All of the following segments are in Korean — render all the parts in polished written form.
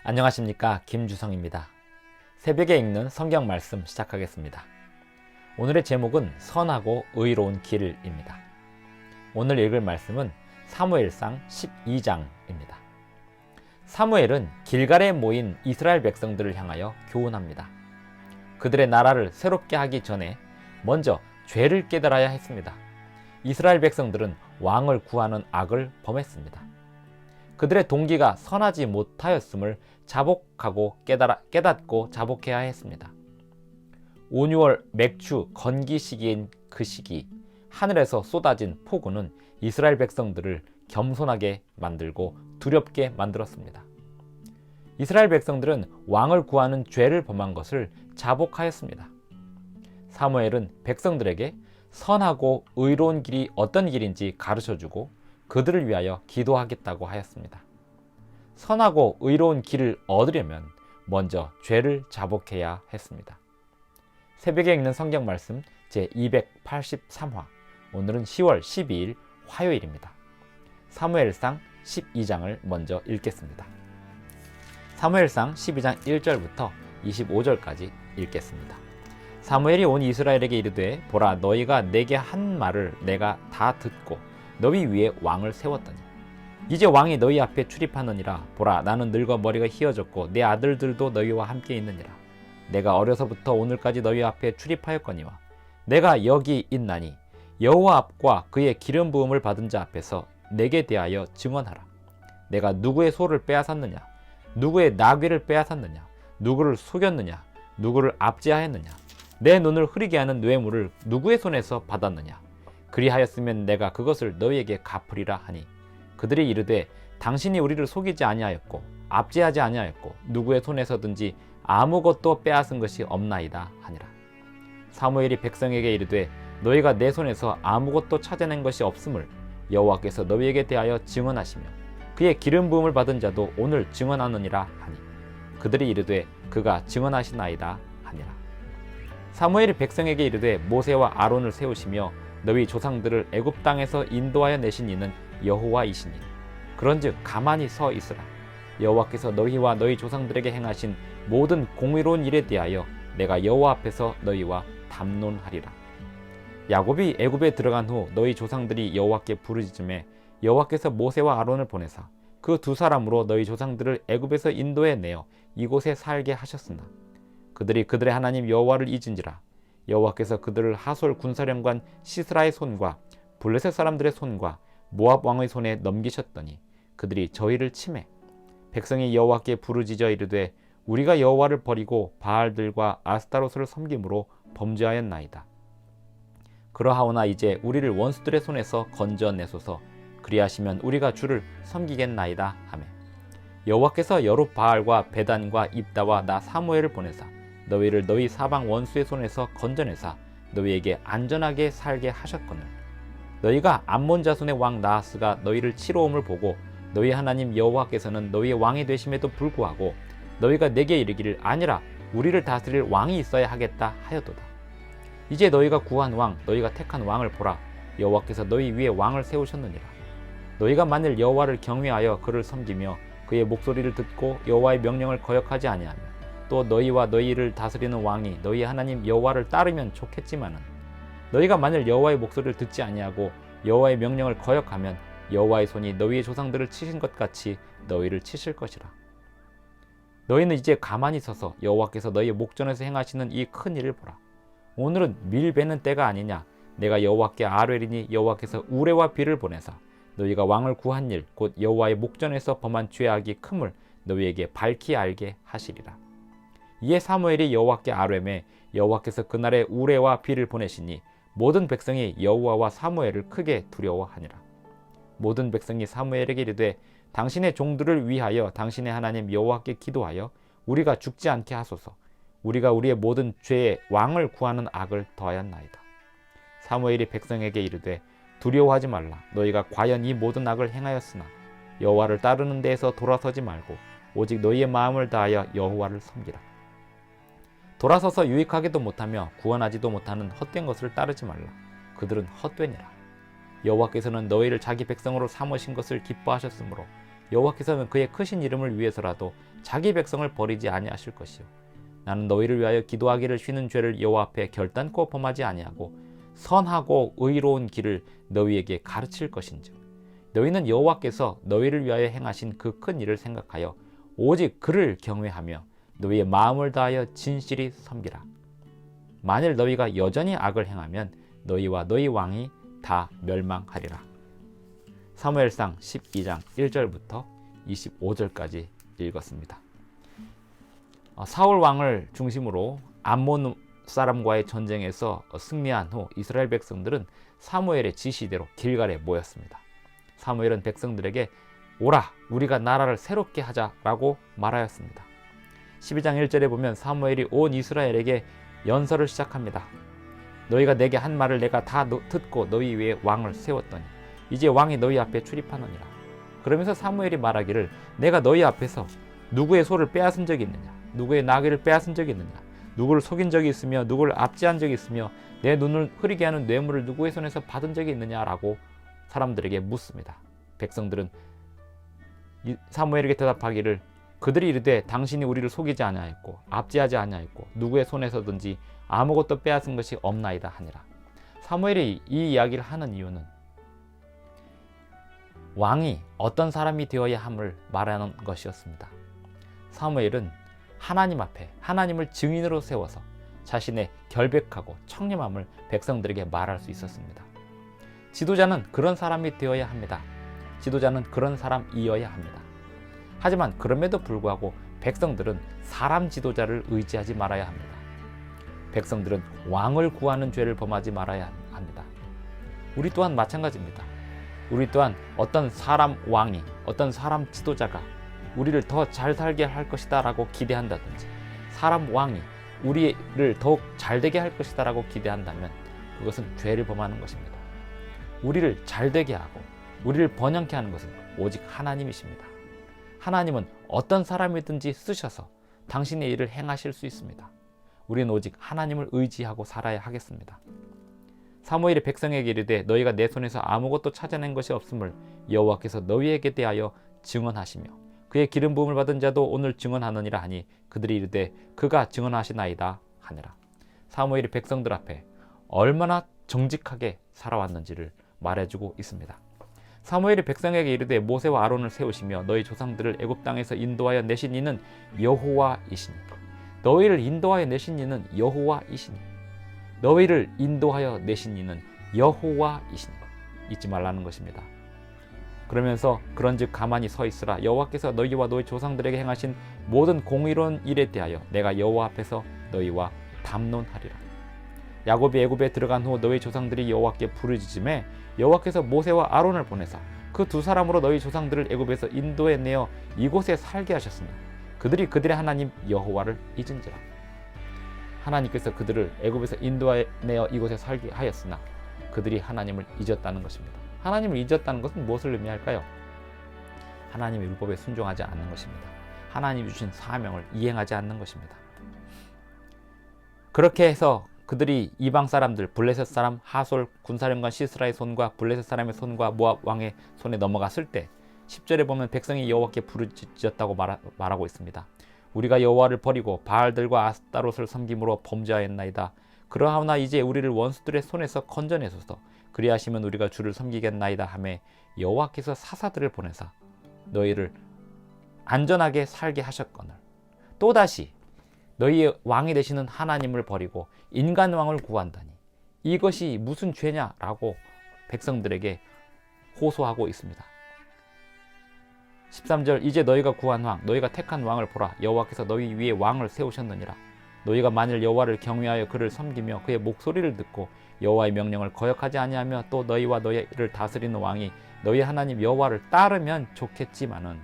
안녕하십니까, 김주성입니다. 새벽에 읽는 성경 말씀 시작하겠습니다. 오늘의 제목은 선하고 의로운 길입니다. 오늘 읽을 말씀은 사무엘상 12장입니다. 사무엘은 길갈에 모인 이스라엘 백성들을 향하여 교훈합니다. 그들의 나라를 새롭게 하기 전에 먼저 죄를 깨달아야 했습니다. 이스라엘 백성들은 왕을 구하는 악을 범했습니다. 그들의 동기가 선하지 못하였음을 자복하고 깨닫고 자복해야 했습니다. 5, 6월 맥주 건기 시기인 그 시기, 하늘에서 쏟아진 폭우는 이스라엘 백성들을 겸손하게 만들고 두렵게 만들었습니다. 이스라엘 백성들은 왕을 구하는 죄를 범한 것을 자복하였습니다. 사무엘은 백성들에게 선하고 의로운 길이 어떤 길인지 가르쳐주고 그들을 위하여 기도하겠다고 하였습니다. 선하고 의로운 길을 얻으려면 먼저 죄를 자복해야 했습니다. 새벽에 읽는 성경 말씀 제283화, 오늘은 10월 12일 화요일입니다. 사무엘상 12장을 먼저 읽겠습니다. 사무엘상 12장 1절부터 25절까지 읽겠습니다. 사무엘이 온 이스라엘에게 이르되, 보라, 너희가 내게 한 말을 내가 다 듣고 너희 위에 왕을 세웠더니 이제 왕이 너희 앞에 출입하느니라. 보라, 나는 늙어 머리가 희어졌고 내 아들들도 너희와 함께 있느니라. 내가 어려서부터 오늘까지 너희 앞에 출입하였거니와 내가 여기 있나니 여호와 앞과 그의 기름 부음을 받은 자 앞에서 내게 대하여 증언하라. 내가 누구의 소를 빼앗았느냐, 누구의 나귀를 빼앗았느냐, 누구를 속였느냐, 누구를 압제하였느냐, 내 눈을 흐리게 하는 뇌물을 누구의 손에서 받았느냐. 그리하였으면 내가 그것을 너희에게 갚으리라 하니, 그들이 이르되, 당신이 우리를 속이지 아니하였고 압제하지 아니하였고 누구의 손에서든지 아무것도 빼앗은 것이 없나이다 하니라. 사무엘이 백성에게 이르되, 너희가 내 손에서 아무것도 찾아낸 것이 없음을 여호와께서 너희에게 대하여 증언하시며 그의 기름 부음을 받은 자도 오늘 증언하느니라 하니, 그들이 이르되, 그가 증언하시나이다 하니라. 사무엘이 백성에게 이르되, 모세와 아론을 세우시며 너희 조상들을 애굽 땅에서 인도하여 내신 이는 여호와이시니 그런즉 가만히 서 있으라. 여호와께서 너희와 너희 조상들에게 행하신 모든 공의로운 일에 대하여 내가 여호와 앞에서 너희와 담론하리라. 야곱이 애굽에 들어간 후 너희 조상들이 여호와께 부르짖음에 여호와께서 모세와 아론을 보내사 그 두 사람으로 너희 조상들을 애굽에서 인도해 내어 이곳에 살게 하셨으나 그들이 그들의 하나님 여호와를 잊은지라. 여호와께서 그들을 하솔 군사령관 시스라의 손과 블레셋 사람들의 손과 모압 왕의 손에 넘기셨더니 그들이 저희를 치매 백성이 여호와께 부르짖어 이르되, 우리가 여호와를 버리고 바알들과 아스타로스를 섬김으로 범죄하였나이다. 그러하오나 이제 우리를 원수들의 손에서 건져내소서. 그리하시면 우리가 주를 섬기겠나이다 하매, 여호와께서 여룻바알과 베단과 입다와 나 사무엘을 보내사 너희를 너희 사방 원수의 손에서 건져내사 너희에게 안전하게 살게 하셨거늘, 너희가 암몬 자손의 왕 나하스가 너희를 치러 옴을 보고 너희 하나님 여호와께서는 너희의 왕이 되심에도 불구하고 너희가 내게 이르기를, 아니라 우리를 다스릴 왕이 있어야 하겠다 하였도다. 이제 너희가 구한 왕, 너희가 택한 왕을 보라. 여호와께서 너희 위에 왕을 세우셨느니라. 너희가 만일 여호와를 경외하여 그를 섬기며 그의 목소리를 듣고 여호와의 명령을 거역하지 아니하며 또 너희와 너희를 다스리는 왕이 너희 하나님 여호와를 따르면 좋겠지만은, 너희가 만일 여호와의 목소리를 듣지 아니하고 여호와의 명령을 거역하면 여호와의 손이 너희의 조상들을 치신 것 같이 너희를 치실 것이라. 너희는 이제 가만히 서서 여호와께서 너희의 목전에서 행하시는 이 큰 일을 보라. 오늘은 밀 베는 때가 아니냐. 내가 여호와께 아뢰리니 여호와께서 우레와 비를 보내사 너희가 왕을 구한 일 곧 여호와의 목전에서 범한 죄악이 큼을 너희에게 밝히 알게 하시리라. 이에 사무엘이 여호와께 아뢰매 여호와께서 그날에 우레와 비를 보내시니 모든 백성이 여호와와 사무엘을 크게 두려워하니라. 모든 백성이 사무엘에게 이르되, 당신의 종들을 위하여 당신의 하나님 여호와께 기도하여 우리가 죽지 않게 하소서. 우리가 우리의 모든 죄에 왕을 구하는 악을 더하였나이다. 사무엘이 백성에게 이르되, 두려워하지 말라. 너희가 과연 이 모든 악을 행하였으나 여호와를 따르는 데에서 돌아서지 말고 오직 너희의 마음을 다하여 여호와를 섬기라. 돌아서서 유익하기도 못하며 구원하지도 못하는 헛된 것을 따르지 말라. 그들은 헛되니라. 여호와께서는 너희를 자기 백성으로 삼으신 것을 기뻐하셨으므로 여호와께서는 그의 크신 이름을 위해서라도 자기 백성을 버리지 아니하실 것이요 나는 너희를 위하여 기도하기를 쉬는 죄를 여호와 앞에 결단코 범하지 아니하고 선하고 의로운 길을 너희에게 가르칠 것인즉 너희는 여호와께서 너희를 위하여 행하신 그 큰 일을 생각하여 오직 그를 경외하며 너희의 마음을 다하여 진실히 섬기라. 만일 너희가 여전히 악을 행하면 너희와 너희 왕이 다 멸망하리라. 사무엘상 12장 1절부터 25절까지 읽었습니다. 사울 왕을 중심으로 암몬 사람과의 전쟁에서 승리한 후 이스라엘 백성들은 사무엘의 지시대로 길갈에 모였습니다. 사무엘은 백성들에게 오라 우리가 나라를 새롭게 하자라고 말하였습니다. 12장 1절에 보면 사무엘이 온 이스라엘에게 연설을 시작합니다. 너희가 내게 한 말을 내가 다 듣고 너희 위에 왕을 세웠더니 이제 왕이 너희 앞에 출입하느니라. 그러면서 사무엘이 말하기를 내가 너희 앞에서 누구의 소를 빼앗은 적이 있느냐, 누구의 나귀를 빼앗은 적이 있느냐, 누구를 속인 적이 있으며 누구를 압제한 적이 있으며 내 눈을 흐리게 하는 뇌물을 누구의 손에서 받은 적이 있느냐라고 사람들에게 묻습니다. 백성들은 사무엘에게 대답하기를 그들이 이르되 당신이 우리를 속이지 아니하였고 압제하지 아니하였고 누구의 손에서든지 아무것도 빼앗은 것이 없나이다 하니라. 사무엘이 이 이야기를 하는 이유는 왕이 어떤 사람이 되어야 함을 말하는 것이었습니다. 사무엘은 하나님 앞에 하나님을 증인으로 세워서 자신의 결백하고 청렴함을 백성들에게 말할 수 있었습니다. 지도자는 그런 사람이 되어야 합니다. 지도자는 그런 사람이어야 합니다. 하지만 그럼에도 불구하고 백성들은 사람 지도자를 의지하지 말아야 합니다. 백성들은 왕을 구하는 죄를 범하지 말아야 합니다. 우리 또한 마찬가지입니다. 우리 또한 어떤 사람 왕이, 어떤 사람 지도자가 우리를 더 잘 살게 할 것이다 라고 기대한다든지 사람 왕이 우리를 더욱 잘되게 할 것이다 라고 기대한다면 그것은 죄를 범하는 것입니다. 우리를 잘되게 하고 우리를 번영케 하는 것은 오직 하나님이십니다. 하나님은 어떤 사람이든지 쓰셔서 당신의 일을 행하실 수 있습니다. 우리는 오직 하나님을 의지하고 살아야 하겠습니다. 사무엘이 백성에게 이르되 너희가 내 손에서 아무것도 찾아낸 것이 없음을 여호와께서 너희에게 대하여 증언하시며 그의 기름 부음을 받은 자도 오늘 증언하느니라 하니 그들이 이르되 그가 증언하시나이다 하니라. 사무엘이 백성들 앞에 얼마나 정직하게 살아왔는지를 말해주고 있습니다. 사무엘이 백성에게 이르되 모세와 아론을 세우시며 너희 조상들을 애굽 땅에서 인도하여 내신 이는 여호와이시니 너희를 인도하여 내신 이는 여호와이시니 너희를 인도하여 내신 이는 여호와이시니 잊지 말라는 것입니다. 그러면서 그런즉 가만히 서 있으라. 여호와께서 너희와 너희 조상들에게 행하신 모든 공의로운 일에 대하여 내가 여호와 앞에서 너희와 담론하리라. 야곱이 애굽에 들어간 후 너희 조상들이 여호와께 부르짖음에 여호와께서 모세와 아론을 보내사 그 두 사람으로 너희 조상들을 애굽에서 인도해 내어 이곳에 살게 하셨으나 그들이 그들의 하나님 여호와를 잊은지라. 하나님께서 그들을 애굽에서 인도해 내어 이곳에 살게 하였으나 그들이 하나님을 잊었다는 것입니다. 하나님을 잊었다는 것은 무엇을 의미할까요? 하나님의 율법에 순종하지 않는 것입니다. 하나님이 주신 사명을 이행하지 않는 것입니다. 그렇게 해서 그들이 이방 사람들 블레셋 사람 하솔 군사령관 시스라의 손과 블레셋 사람의 손과 모압 왕의 손에 넘어갔을 때 10절에 보면 백성이 여호와께 부르짖었다고 말하고 있습니다. 우리가 여호와를 버리고 바알들과 아스타롯을 섬김으로 범죄하였나이다. 그러하오나 이제 우리를 원수들의 손에서 건져내소서. 그리하시면 우리가 주를 섬기겠나이다 하매 여호와께서 사사들을 보내사 너희를 안전하게 살게 하셨거늘 또다시 너희의 왕이 되시는 하나님을 버리고 인간 왕을 구한다니 이것이 무슨 죄냐라고 백성들에게 호소하고 있습니다. 13절 이제 너희가 구한 왕 너희가 택한 왕을 보라. 여호와께서 너희 위에 왕을 세우셨느니라. 너희가 만일 여호와를 경외하여 그를 섬기며 그의 목소리를 듣고 여호와의 명령을 거역하지 아니하며 또 너희와 너희를 다스리는 왕이 너희 하나님 여호와를 따르면 좋겠지만은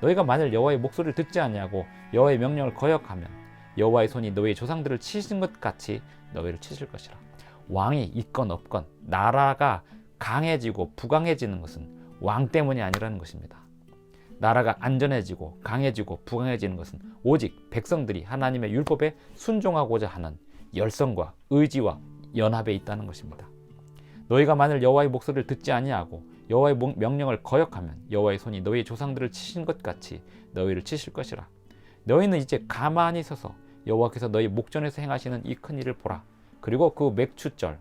너희가 만일 여호와의 목소리를 듣지 아니하고 여호와의 명령을 거역하면 여호와의 손이 너희의 조상들을 치신 것 같이 너희를 치실 것이라. 왕이 있건 없건 나라가 강해지고 부강해지는 것은 왕 때문이 아니라는 것입니다. 나라가 안전해지고 강해지고 부강해지는 것은 오직 백성들이 하나님의 율법에 순종하고자 하는 열성과 의지와 연합에 있다는 것입니다. 너희가 만일 여호와의 목소리를 듣지 아니하고 여호와의 명령을 거역하면 여호와의 손이 너희의 조상들을 치신 것 같이 너희를 치실 것이라. 너희는 이제 가만히 서서 여호와께서 너희 목전에서 행하시는 이 큰 일을 보라. 그리고 그 맥추절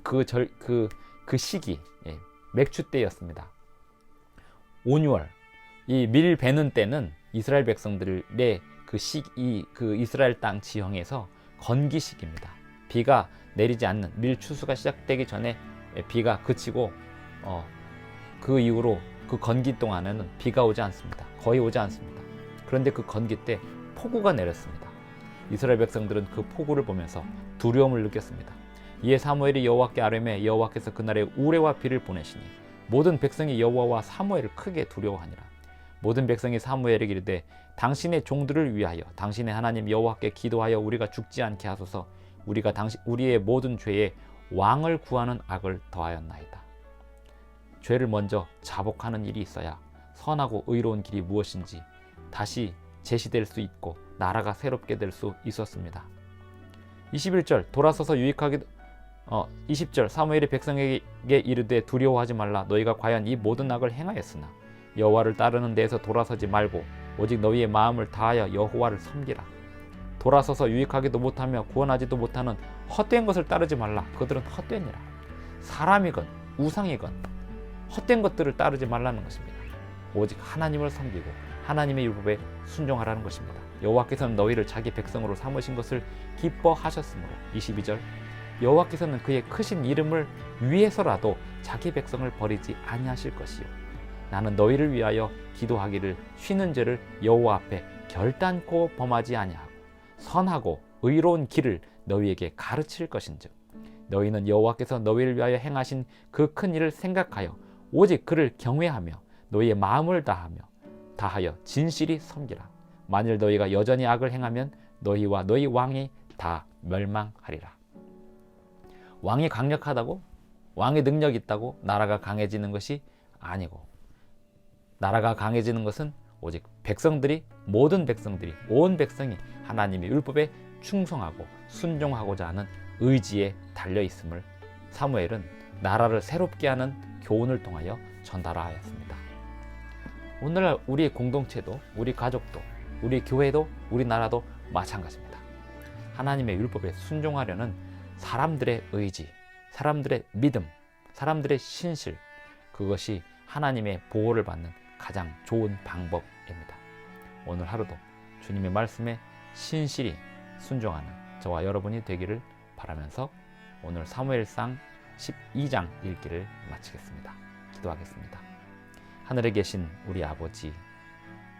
그 시기 맥추 때였습니다. 온유월 이 밀 베는 때는 이스라엘 백성들의 그 이스라엘 땅 지형에서 건기식입니다. 비가 내리지 않는 밀 추수가 시작되기 전에 비가 그치고 그 이후로 그 건기 동안에는 비가 오지 않습니다. 거의 오지 않습니다. 그런데 그 건기 때 폭우가 내렸습니다. 이스라엘 백성들은 그 폭우를 보면서 두려움을 느꼈습니다. 이에 사무엘이 여호와께 아뢰매 여호와께서 그날에 우레와 비를 보내시니 모든 백성이 여호와와 사무엘을 크게 두려워하니라. 모든 백성이 사무엘에게 이르되 당신의 종들을 위하여 당신의 하나님 여호와께 기도하여 우리가 죽지 않게 하소서. 우리가 우리의 모든 죄에 왕을 구하는 악을 더하였나이다. 죄를 먼저 자복하는 일이 있어야 선하고 의로운 길이 무엇인지 다시 제시될 수 있고 나라가 새롭게 될 수 있었습니다. 21절 돌아서서 유익하게 20절 사무엘이 백성에게 이르되 두려워하지 말라. 너희가 과연 이 모든 악을 행하였으나 여호와를 따르는 데에서 돌아서지 말고 오직 너희의 마음을 다하여 여호와를 섬기라. 돌아서서 유익하기도 못하며 구원하지도 못하는 헛된 것을 따르지 말라. 그들은 헛되니라. 사람이건 우상이건 헛된 것들을 따르지 말라는 것입니다. 오직 하나님을 섬기고 하나님의 율법에 순종하라는 것입니다. 여호와께서는 너희를 자기 백성으로 삼으신 것을 기뻐하셨으므로 22절 여호와께서는 그의 크신 이름을 위해서라도 자기 백성을 버리지 아니하실 것이요 나는 너희를 위하여 기도하기를 쉬는 죄를 여호와 앞에 결단코 범하지 아니하고 선하고 의로운 길을 너희에게 가르칠 것인즉 너희는 여호와께서 너희를 위하여 행하신 그 큰 일을 생각하여 오직 그를 경외하며 너희의 마음을 다하여 진실이 섬기라. 만일 너희가 여전히 악을 행하면 너희와 너희 왕이 다 멸망하리라. 왕이 강력하다고 왕의 능력이 있다고 나라가 강해지는 것이 아니고 나라가 강해지는 것은 오직 모든 백성들이 온 백성이 하나님의 율법에 충성하고 순종하고자 하는 의지에 달려 있음을 사무엘은 나라를 새롭게 하는 교훈을 통하여 전달하였습니다. 오늘날 우리 공동체도 우리 가족도 우리 교회도 우리나라도 마찬가지입니다. 하나님의 율법에 순종하려는 사람들의 의지, 사람들의 믿음, 사람들의 신실 그것이 하나님의 보호를 받는 가장 좋은 방법입니다. 오늘 하루도 주님의 말씀에 신실히 순종하는 저와 여러분이 되기를 바라면서 오늘 사무엘상 12장 읽기를 마치겠습니다. 기도하겠습니다. 하늘에 계신 우리 아버지,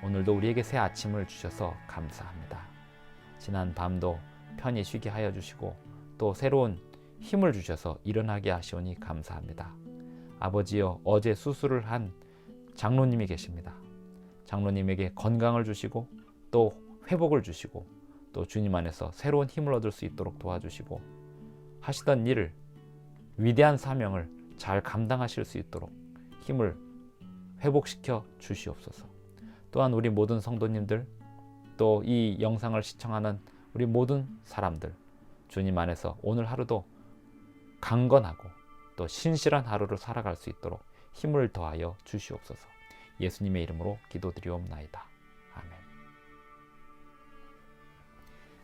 오늘도 우리에게 새 아침을 주셔서 감사합니다. 지난 밤도 편히 쉬게 하여 주시고 또 새로운 힘을 주셔서 일어나게 하시오니 감사합니다. 아버지여, 어제 수술을 한 장로님이 계십니다. 장로님에게 건강을 주시고 또 회복을 주시고 또 주님 안에서 새로운 힘을 얻을 수 있도록 도와주시고 하시던 일을 위대한 사명을 잘 감당하실 수 있도록 힘을 회복시켜 주시옵소서. 또한 우리 모든 성도님들 또 이 영상을 시청하는 우리 모든 사람들 주님 안에서 오늘 하루도 강건하고 또 신실한 하루를 살아갈 수 있도록 힘을 더하여 주시옵소서. 예수님의 이름으로 기도드리옵나이다. 아멘.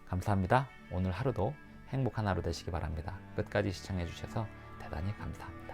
감사합니다. 오늘 하루도 행복한 하루 되시기 바랍니다. 끝까지 시청해 주셔서 대단히 감사합니다.